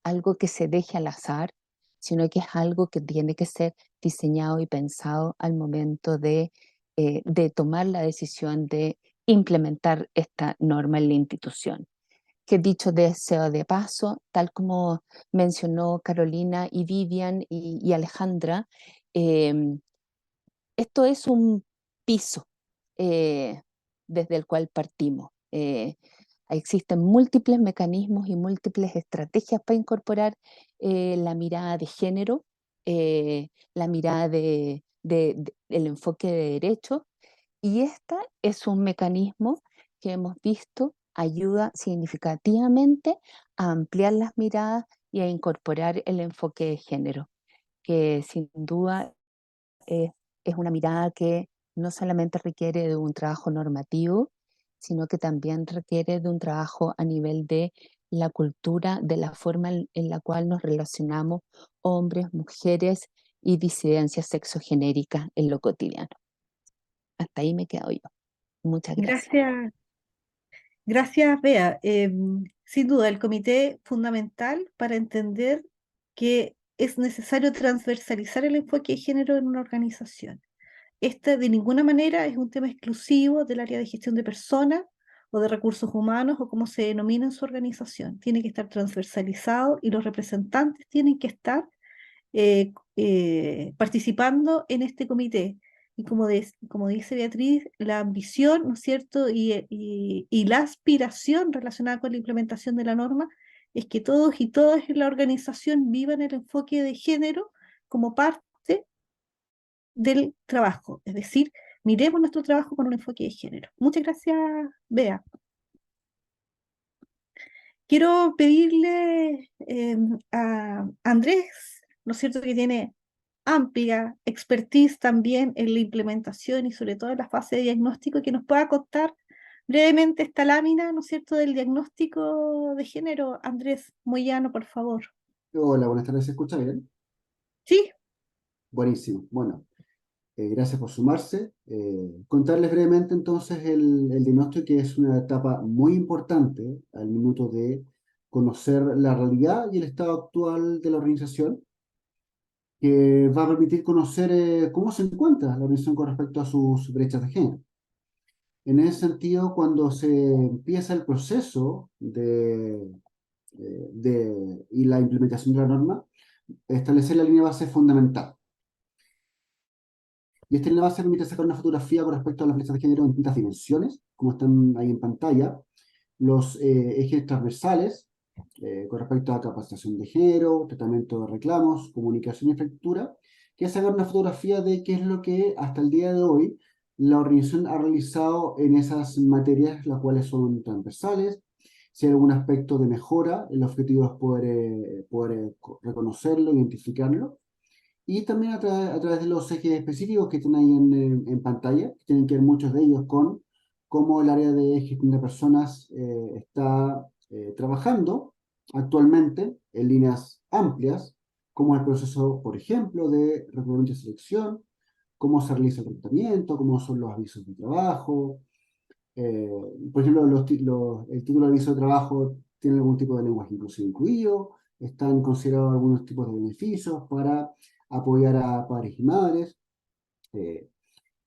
algo que se deje al azar, sino que es algo que tiene que ser diseñado y pensado al momento de tomar la decisión de implementar esta norma en la institución. Que dicho sea de paso, tal como mencionó Carolina y Vivian y Alejandra, em, esto es un piso eh, desde el cual partimos. Existen múltiples mecanismos y múltiples estrategias para incorporar la mirada de género, la mirada el enfoque de derecho, y este es un mecanismo que hemos visto ayuda significativamente a ampliar las miradas y a incorporar el enfoque de género, que sin duda eh, es una mirada que no solamente requiere de un trabajo normativo, sino que también requiere de un trabajo a nivel de la cultura, de la forma en la cual nos relacionamos hombres, mujeres y disidencias sexogenéricas en lo cotidiano. Hasta ahí me quedo yo. Muchas gracias.
Gracias, gracias, Bea. Sin duda, el comité fundamental para entender que es necesario transversalizar el enfoque de género en una organización. Este de ninguna manera es un tema exclusivo del área de gestión de personas o de recursos humanos o como se denomina en su organización. Tiene que estar transversalizado y los representantes tienen que estar participando en este comité. Y como dice Beatriz, la ambición, ¿no es cierto? Y la aspiración relacionada con la implementación de la norma es que todos y todas en la organización vivan el enfoque de género como parte del trabajo. Es decir, miremos nuestro trabajo con un enfoque de género. Muchas gracias, Bea. Quiero pedirle a Andrés, ¿no es cierto?, que tiene amplia expertise también en la implementación y sobre todo en la fase de diagnóstico, que nos pueda contar brevemente esta lámina, ¿no es cierto?, del diagnóstico de género. Andrés Moyano, por favor.
Hola, buenas tardes, ¿se escucha bien?
Sí,
Buenísimo. Bueno, gracias por sumarse. Contarles brevemente entonces el diagnóstico, que es una etapa muy importante al minuto de conocer la realidad y el estado actual de la organización, que va a permitir conocer cómo se encuentra la organización con respecto a sus brechas de género. En ese sentido, cuando se empieza el proceso y la implementación de la norma, establecer la línea base es fundamental. Y esta línea base permite sacar una fotografía con respecto a las brechas de género en distintas dimensiones, como están ahí en pantalla. Los ejes transversales, con respecto a capacitación de género, tratamiento de reclamos, comunicación y infraestructura, que es sacar una fotografía de qué es lo que hasta el día de hoy la organización ha realizado en esas materias, las cuales son transversales. Si hay algún aspecto de mejora, el objetivo es poder reconocerlo, identificarlo. Y también a través de los ejes específicos que están ahí en pantalla, que tienen que ver muchos de ellos con cómo el área de gestión de personas está trabajando actualmente en líneas amplias, como el proceso, por ejemplo, de reclutamiento y selección, cómo se realiza el reclutamiento, cómo son los avisos de trabajo. eh, por ejemplo, el título de aviso de trabajo tiene algún tipo de lenguaje inclusivo incluido, están considerados algunos tipos de beneficios para apoyar a padres y madres.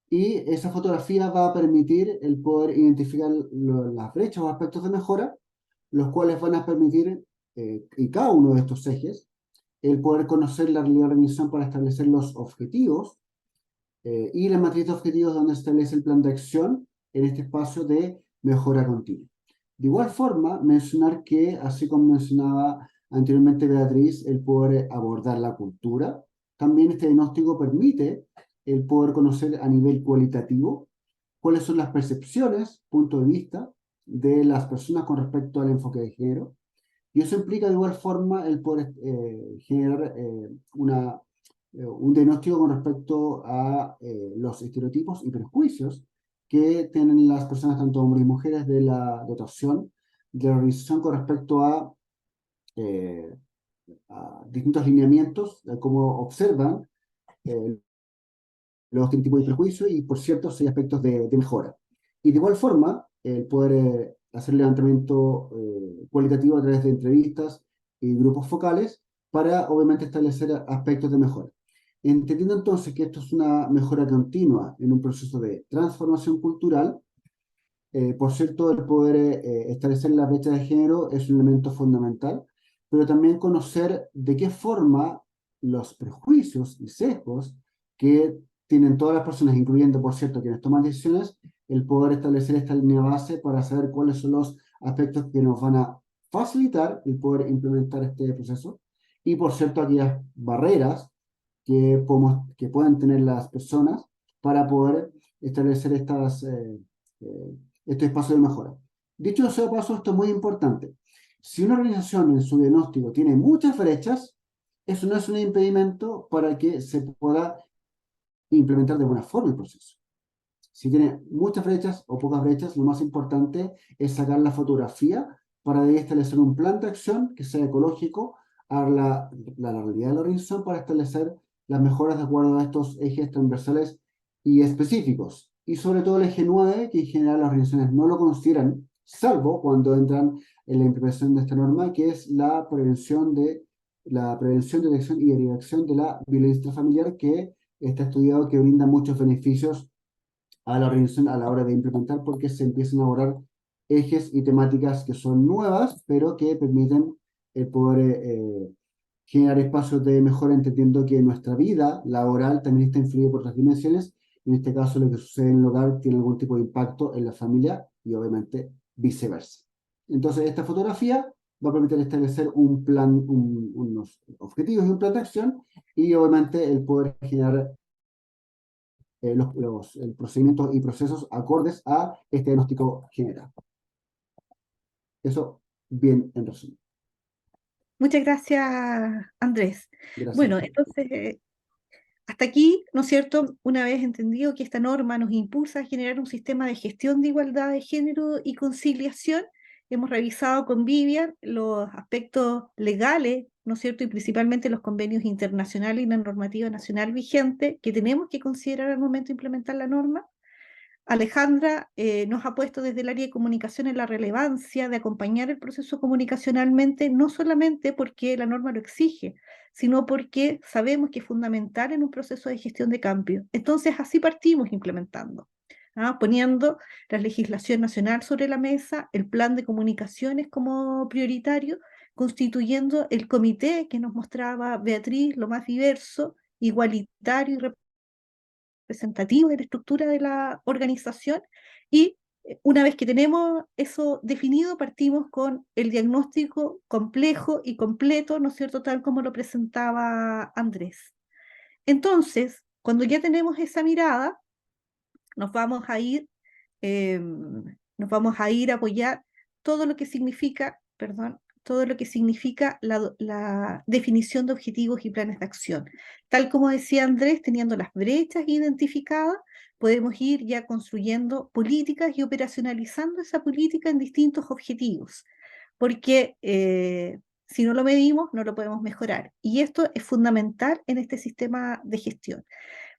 Y esa fotografía va a permitir el poder identificar las brechas o aspectos de mejora, los cuales van a permitir, y cada uno de estos ejes, el poder conocer la realidad de la organización para establecer los objetivos y la matriz de objetivos donde se establece el plan de acción en este espacio de mejora continua. De igual forma, mencionar que, así como mencionaba anteriormente Beatriz, el poder abordar la cultura, también este diagnóstico permite el poder conocer a nivel cualitativo cuáles son las percepciones, punto de vista de las personas con respecto al enfoque de género. Y eso implica de igual forma el poder generar un diagnóstico con respecto a los estereotipos y prejuicios que tienen las personas, tanto hombres y mujeres, de la dotación de la organización con respecto a distintos lineamientos, de cómo observan eh, los estereotipos y prejuicios y, por cierto, hay aspectos de mejora. Y de igual forma, el poder hacer levantamiento cualitativo a través de entrevistas y grupos focales para, obviamente, establecer aspectos de mejora. Entendiendo entonces que esto es una mejora continua en un proceso de transformación cultural, por cierto, el poder establecer la brecha de género es un elemento fundamental, pero también conocer de qué forma los prejuicios y sesgos que tienen todas las personas, incluyendo, por cierto, quienes toman decisiones, el poder establecer esta línea base para saber cuáles son los aspectos que nos van a facilitar el poder implementar este proceso y, por cierto, aquellas barreras que puedan tener las personas para poder establecer este espacio de mejora. Dicho sea de paso, esto es muy importante. Si una organización en su diagnóstico tiene muchas brechas, eso no es un impedimento para que se pueda implementar de buena forma el proceso. Si tiene muchas brechas o pocas brechas, lo más importante es sacar la fotografía para de ahí establecer un plan de acción que sea ecológico a la realidad de la organización para establecer las mejoras de acuerdo a estos ejes transversales y específicos. Y sobre todo el eje 9, que en general las organizaciones no lo consideran, salvo cuando entran en la implementación de esta norma, que es la prevención, detección y derivación de la violencia familiar, que está estudiado que brinda muchos beneficios a la organización a la hora de implementar, porque se empiezan a abordar ejes y temáticas que son nuevas, pero que permiten poder generar espacios de mejora entendiendo que nuestra vida laboral también está influida por otras dimensiones. En este caso, lo que sucede en el hogar tiene algún tipo de impacto en la familia y obviamente viceversa. Entonces, esta fotografía va a permitir establecer un plan, unos objetivos y un plan de acción y obviamente el poder generar los procedimientos y procesos acordes a este diagnóstico general. Eso, bien en resumen.
Muchas gracias, Andrés.
Gracias.
Bueno, entonces, hasta aquí, ¿no es cierto? Una vez entendido que esta norma nos impulsa a generar un sistema de gestión de igualdad de género y conciliación, hemos revisado con Vivian los aspectos legales, ¿no es cierto? Y principalmente los convenios internacionales y la normativa nacional vigente que tenemos que considerar al momento de implementar la norma. Alejandra nos ha puesto desde el área de comunicación en la relevancia de acompañar el proceso comunicacionalmente, no solamente porque la norma lo exige, sino porque sabemos que es fundamental en un proceso de gestión de cambio. Entonces, así partimos implementando, poniendo la legislación nacional sobre la mesa, el plan de comunicaciones como prioritario, constituyendo el comité que nos mostraba Beatriz, lo más diverso, igualitario y representativo de la estructura de la organización y una vez que tenemos eso definido, partimos con el diagnóstico complejo y completo, ¿no es cierto?, tal como lo presentaba Andrés. Entonces, cuando ya tenemos esa mirada, nos vamos a ir, a apoyar todo lo que significa, perdón, todo lo que significa la definición de objetivos y planes de acción. Tal como decía Andrés, teniendo las brechas identificadas, podemos ir ya construyendo políticas y operacionalizando esa política en distintos objetivos, porque si no lo medimos, no lo podemos mejorar. Y esto es fundamental en este sistema de gestión,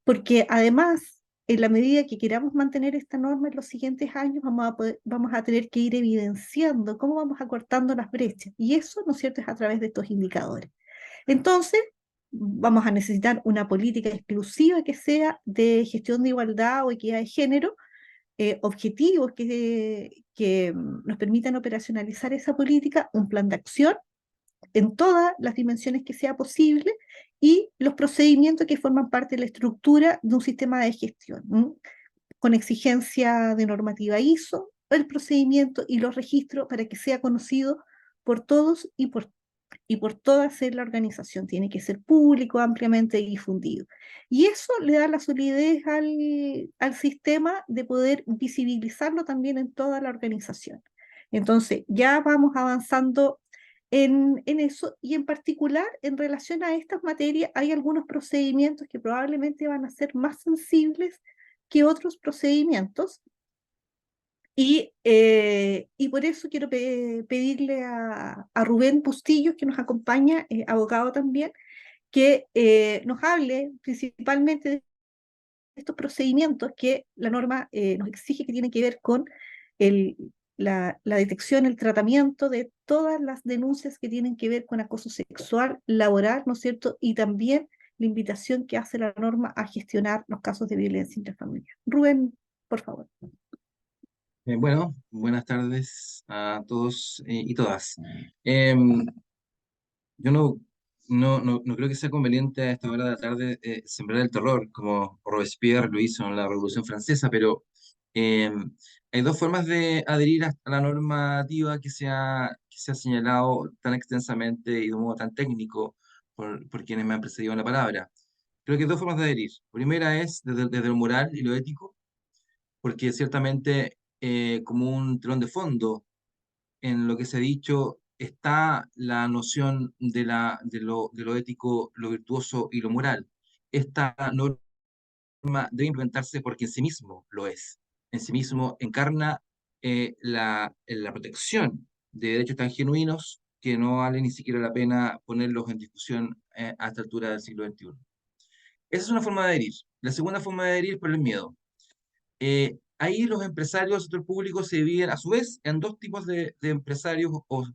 porque además, en la medida que queramos mantener esta norma en los siguientes años, vamos a tener que ir evidenciando cómo vamos acortando las brechas. Y eso, ¿no es cierto?, es a través de estos indicadores. Entonces, vamos a necesitar una política exclusiva que sea de gestión de igualdad o equidad de género, objetivos que nos permitan operacionalizar esa política, un plan de acción en todas las dimensiones que sea posible y los procedimientos que forman parte de la estructura de un sistema de gestión, con exigencia de normativa ISO, el procedimiento y los registros para que sea conocido por todos y por todas en la organización. Tiene que ser público, ampliamente difundido. Y eso le da la solidez al sistema de poder visibilizarlo también en toda la organización. Entonces, ya vamos avanzando en eso, y en particular en relación a estas materias hay algunos procedimientos que probablemente van a ser más sensibles que otros procedimientos, y por eso quiero pedirle a Rubén Bustillos, que nos acompaña, abogado también, que nos hable principalmente de estos procedimientos que la norma nos exige, que tienen que ver con el, la detección, el tratamiento de todas las denuncias que tienen que ver con acoso sexual, laboral, ¿no es cierto? Y también la invitación que hace la norma a gestionar los casos de violencia intrafamiliar. Rubén, por favor.
Bueno, buenas tardes a todos y todas. Em, yo no creo que sea conveniente a esta hora de la tarde sembrar el terror, como Robespierre lo hizo en la Revolución Francesa, pero hay dos formas de adherir a la normativa que se ha señalado tan extensamente y de un modo tan técnico por quienes me han precedido en la palabra. Creo que hay dos formas de adherir. Primera es desde lo moral y lo ético, porque ciertamente como un telón de fondo en lo que se ha dicho está la noción de lo ético, lo virtuoso y lo moral. Esta norma debe implementarse porque en sí mismo lo es. En sí mismo encarna la protección de derechos tan genuinos que no vale ni siquiera la pena ponerlos en discusión a esta altura del siglo XXI. Esa es una forma de adherir. La segunda forma de adherir es por el miedo. Ahí los empresarios del sector público se dividen a su vez en dos tipos de empresarios o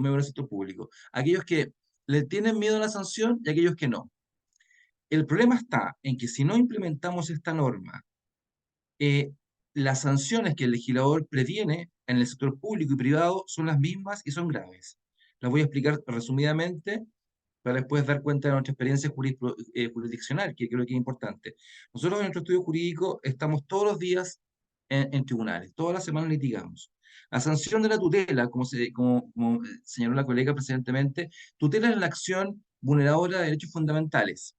miembros del sector público. Aquellos que le tienen miedo a la sanción y aquellos que no. El problema está en que si no implementamos esta norma, las sanciones que el legislador previene en el sector público y privado son las mismas y son graves. Las voy a explicar resumidamente para después dar cuenta de nuestra experiencia jurisdiccional, que creo que es importante. Nosotros en nuestro estudio jurídico estamos todos los días en tribunales, todas las semanas litigamos. La sanción de la tutela, como señaló la colega precedentemente, tutela es la acción vulneradora de derechos fundamentales.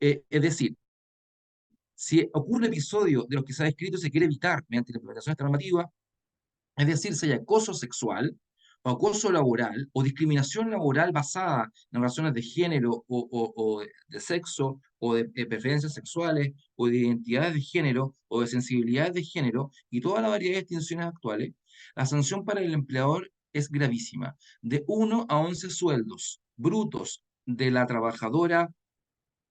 Es decir, si ocurre un episodio de los que se ha descrito, se quiere evitar mediante la implementación de esta normativa, es decir, si hay acoso sexual, o acoso laboral, o discriminación laboral basada en razones de género, o de sexo, o de preferencias sexuales, o de identidades de género, o de sensibilidades de género, y toda la variedad de distinciones actuales, la sanción para el empleador es gravísima, de 1 a 11 sueldos brutos de la trabajadora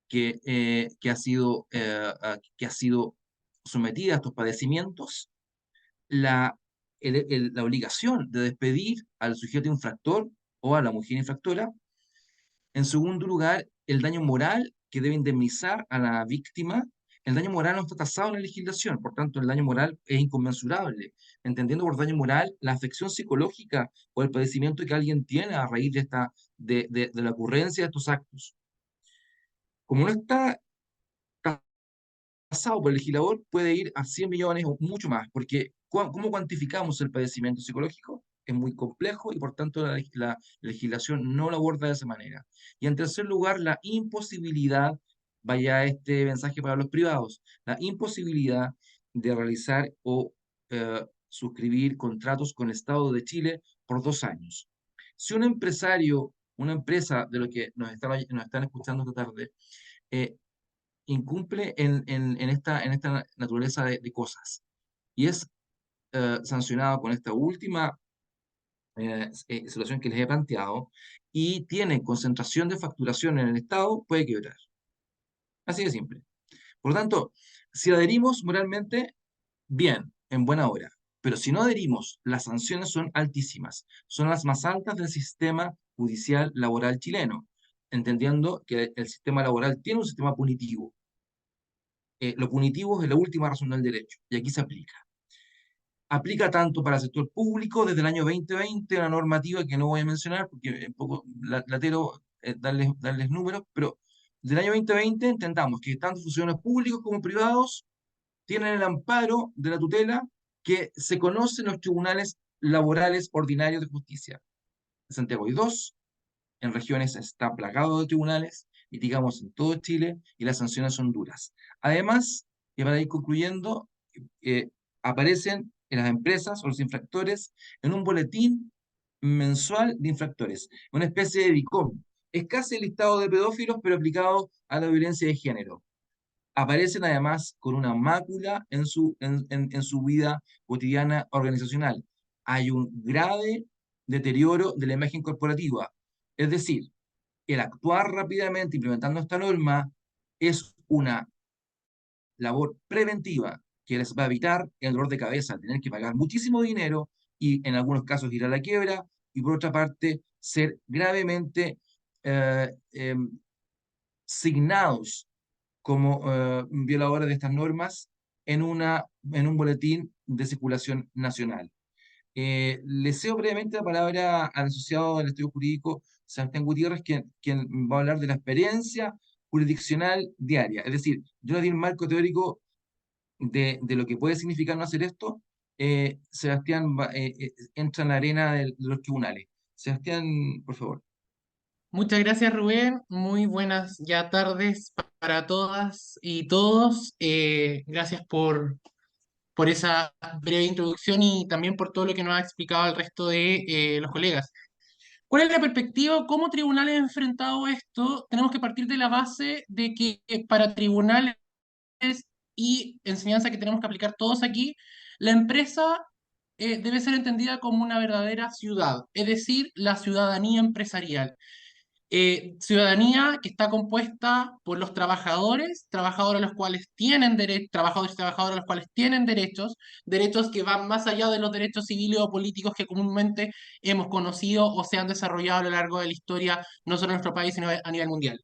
que ha sido sometida a estos padecimientos, la, la obligación de despedir al sujeto infractor o a la mujer infractora. En segundo lugar, el daño moral que debe indemnizar a la víctima. El daño moral no está tasado en la legislación, por tanto, el daño moral es inconmensurable, entendiendo por daño moral la afección psicológica o el padecimiento que alguien tiene a raíz de la ocurrencia de estos actos. Como no está tasado por el legislador, puede ir a 100 millones o mucho más, porque ¿cómo cuantificamos el padecimiento psicológico? Es muy complejo y por tanto la legislación no lo aborda de esa manera. Y en tercer lugar, la imposibilidad, vaya este mensaje para los privados, la imposibilidad de realizar o suscribir contratos con el Estado de Chile por 2 años. Si un empresario, una empresa de lo que nos están escuchando esta tarde, incumple en esta naturaleza de cosas y es sancionado con esta última situación que les he planteado y tiene concentración de facturación en el Estado, puede quebrar. Así de simple. Por lo tanto, si adherimos moralmente, bien, en buena hora. Pero si no adherimos, las sanciones son altísimas. Son las más altas del sistema judicial laboral chileno, entendiendo que el sistema laboral tiene un sistema punitivo. Lo punitivo es la última razón del derecho, y aquí se aplica. Aplica tanto para el sector público desde el año 2020, una normativa que no voy a mencionar porque es un poco latero darles números, pero del año 2020 entendamos que tanto funcionarios públicos como privados tienen el amparo de la tutela que se conoce en los tribunales laborales ordinarios de justicia. En Santiago hay 2, en regiones está plagado de tribunales, litigamos en todo Chile y las sanciones son duras. Además, y para ir concluyendo, aparecen en las empresas o los infractores en un boletín mensual de infractores, una especie de DICOM. Es casi el listado de pedófilos, pero aplicado a la violencia de género. Aparecen además con una mácula en su vida cotidiana organizacional. Hay un grave deterioro de la imagen corporativa. Es decir, el actuar rápidamente implementando esta norma es una labor preventiva que les va a evitar el dolor de cabeza, tener que pagar muchísimo dinero y en algunos casos ir a la quiebra, y por otra parte ser gravemente eh, eh, signados como violadores de estas normas en un boletín de circulación nacional. Le cedo brevemente la palabra al asociado del estudio jurídico, Sebastián Gutiérrez, quien va a hablar de la experiencia jurisdiccional diaria. Es decir, yo les di un marco teórico de lo que puede significar no hacer esto. Sebastián entra en la arena de los tribunales. Sebastián, por favor.
Muchas gracias, Rubén. Muy buenas ya tardes para todas y todos. Gracias por esa breve introducción y también por todo lo que nos ha explicado el resto de los colegas. ¿Cuál es la perspectiva? ¿Cómo tribunales han enfrentado esto? Tenemos que partir de la base de que para tribunales y enseñanza que tenemos que aplicar todos aquí, la empresa debe ser entendida como una verdadera ciudad, es decir, la ciudadanía empresarial. Ciudadanía que está compuesta por los trabajadores, trabajadores a los cuales tienen trabajadores y trabajadoras a los cuales tienen derechos, derechos que van más allá de los derechos civiles o políticos que comúnmente hemos conocido o se han desarrollado a lo largo de la historia, no solo en nuestro país, sino a nivel mundial.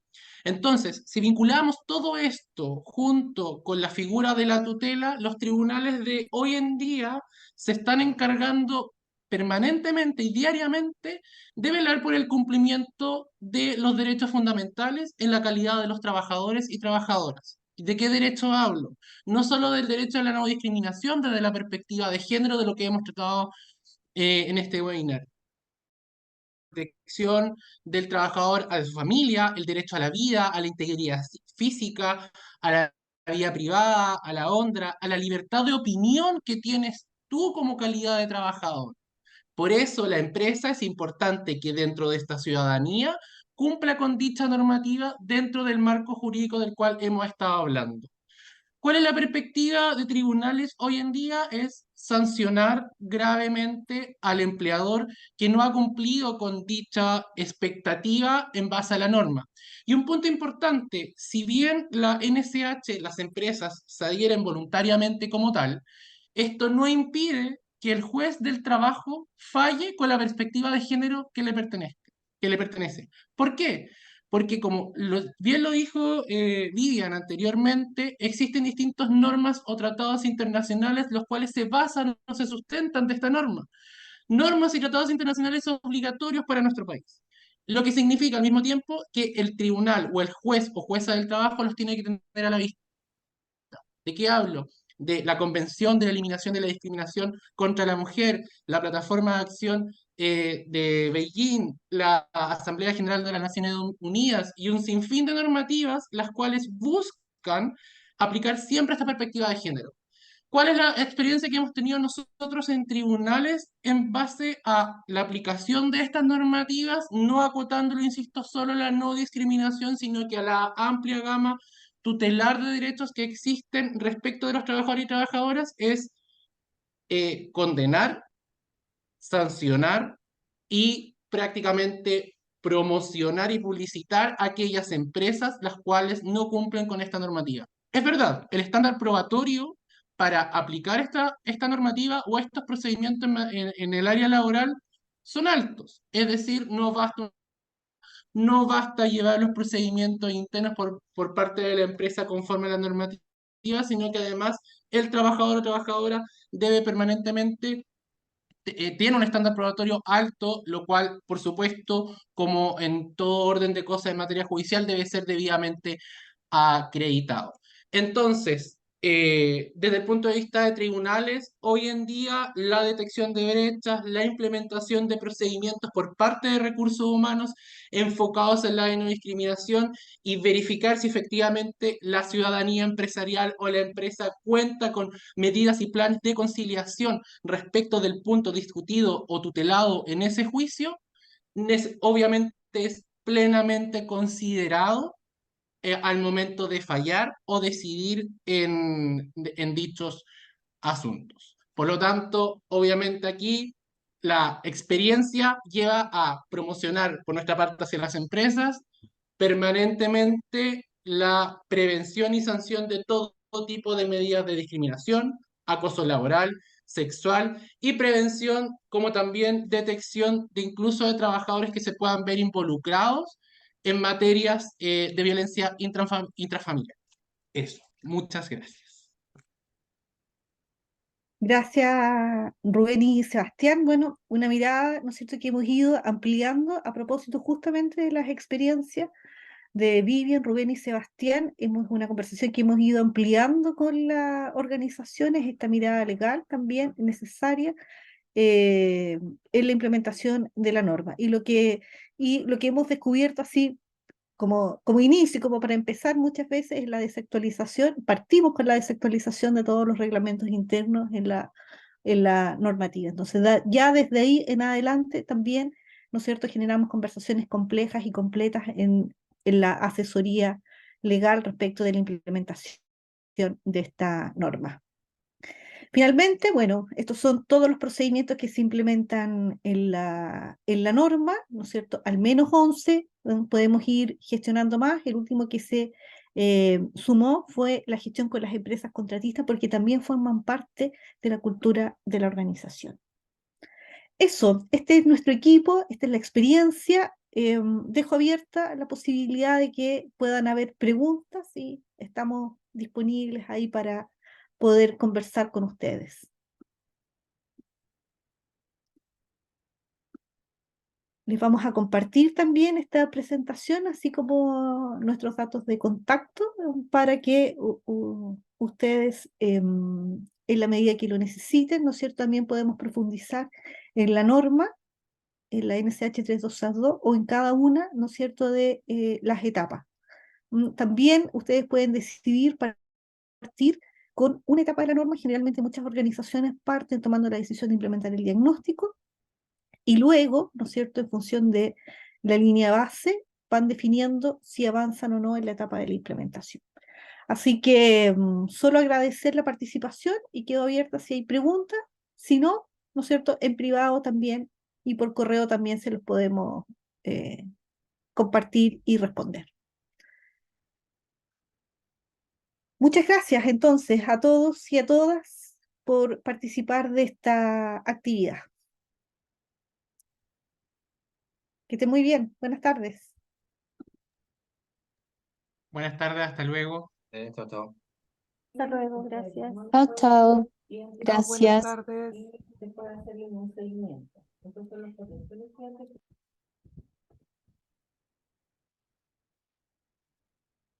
Entonces, si vinculamos todo esto junto con la figura de la tutela, los tribunales de hoy en día se están encargando permanentemente y diariamente de velar por el cumplimiento de los derechos fundamentales en la calidad de los trabajadores y trabajadoras. ¿De qué derecho hablo? No solo del derecho a la no discriminación desde la perspectiva de género de lo que hemos tratado en este webinar. Protección del trabajador a su familia, el derecho a la vida, a la integridad física, a la vida privada, a la honra, a la libertad de opinión que tienes tú como calidad de trabajador. Por eso la empresa es importante que dentro de esta ciudadanía cumpla con dicha normativa dentro del marco jurídico del cual hemos estado hablando. ¿Cuál es la perspectiva de tribunales hoy en día? Es sancionar gravemente al empleador que no ha cumplido con dicha expectativa en base a la norma. Y un punto importante, si bien la NSH, las empresas se adhieren voluntariamente como tal, esto no impide que el juez del trabajo falle con la perspectiva de género que le pertenece. ¿Por qué? Porque como bien lo dijo Vivian anteriormente, existen distintas normas o tratados internacionales los cuales se basan o se sustentan de esta norma. Normas y tratados internacionales obligatorios para nuestro país. Lo que significa al mismo tiempo que el tribunal o el juez o jueza del trabajo los tiene que tener a la vista. ¿De qué hablo? De la Convención de la Eliminación de la Discriminación contra la Mujer, la Plataforma de Acción de Beijing, la Asamblea General de las Naciones Unidas y un sinfín de normativas las cuales buscan aplicar siempre esta perspectiva de género. ¿Cuál es la experiencia que hemos tenido nosotros en tribunales en base a la aplicación de estas normativas, no acotándolo, insisto, solo a la no discriminación, sino que a la amplia gama tutelar de derechos que existen respecto de los trabajadores y trabajadoras? Es condenar, sancionar y prácticamente promocionar y publicitar aquellas empresas las cuales no cumplen con esta normativa. Es verdad, el estándar probatorio para aplicar esta normativa o estos procedimientos en el área laboral son altos. Es decir, no basta llevar los procedimientos internos por parte de la empresa conforme a la normativa, sino que además el trabajador o trabajadora debe permanentemente tiene un estándar probatorio alto, lo cual, por supuesto, como en todo orden de cosas en materia judicial, debe ser debidamente acreditado. Entonces, desde el punto de vista de tribunales, hoy en día la detección de brechas, la implementación de procedimientos por parte de recursos humanos enfocados en la no discriminación y verificar si efectivamente la ciudadanía empresarial o la empresa cuenta con medidas y planes de conciliación respecto del punto discutido o tutelado en ese juicio, obviamente es plenamente considerado al momento de fallar o decidir en dichos asuntos. Por lo tanto, obviamente aquí la experiencia lleva a promocionar por nuestra parte hacia las empresas permanentemente la prevención y sanción de todo tipo de medidas de discriminación, acoso laboral, sexual y prevención, como también detección de incluso de trabajadores que se puedan ver involucrados en materias de violencia intrafamiliar. Eso, muchas gracias.
Gracias, Rubén y Sebastián. Bueno, una mirada, ¿no es cierto?, que hemos ido ampliando a propósito justamente de las experiencias de Vivian, Rubén y Sebastián. Hemos una conversación que hemos ido ampliando con las organizaciones, esta mirada legal también necesaria en la implementación de la norma. Y lo que hemos descubierto así como inicio, como para empezar muchas veces, es la desactualización. Partimos con la desactualización de todos los reglamentos internos en la normativa. Entonces, ya desde ahí en adelante también, ¿no es cierto?, generamos conversaciones complejas y completas en la asesoría legal respecto de la implementación de esta norma. Finalmente, bueno, estos son todos los procedimientos que se implementan en la norma, ¿no es cierto? Al menos 11, podemos ir gestionando más. El último que se sumó fue la gestión con las empresas contratistas, porque también forman parte de la cultura de la organización. Eso, este es nuestro equipo, esta es la experiencia. Dejo abierta la posibilidad de que puedan haber preguntas y estamos disponibles ahí para poder conversar con ustedes. Les vamos a compartir también esta presentación, así como nuestros datos de contacto, para que ustedes, en la medida que lo necesiten, ¿no es cierto?, también podemos profundizar en la norma, en la NCH 326 o en cada una, ¿no es cierto?, de las etapas. También ustedes pueden decidir partir con una etapa de la norma. Generalmente muchas organizaciones parten tomando la decisión de implementar el diagnóstico y luego, ¿no es cierto?, en función de la línea base, van definiendo si avanzan o no en la etapa de la implementación. Así que solo agradecer la participación y quedo abierta si hay preguntas. Si no, ¿no es cierto?, en privado también y por correo también se los podemos compartir y responder. Muchas gracias entonces a todos y a todas por participar de esta actividad. Que esté muy bien. Buenas tardes.
Buenas tardes, hasta luego.
Chao, chao.
Hasta luego, gracias.
Chao, chao.
Buenas
Gracias.
tardes.
Y se puede hacer un seguimiento. Entonces, los potenciales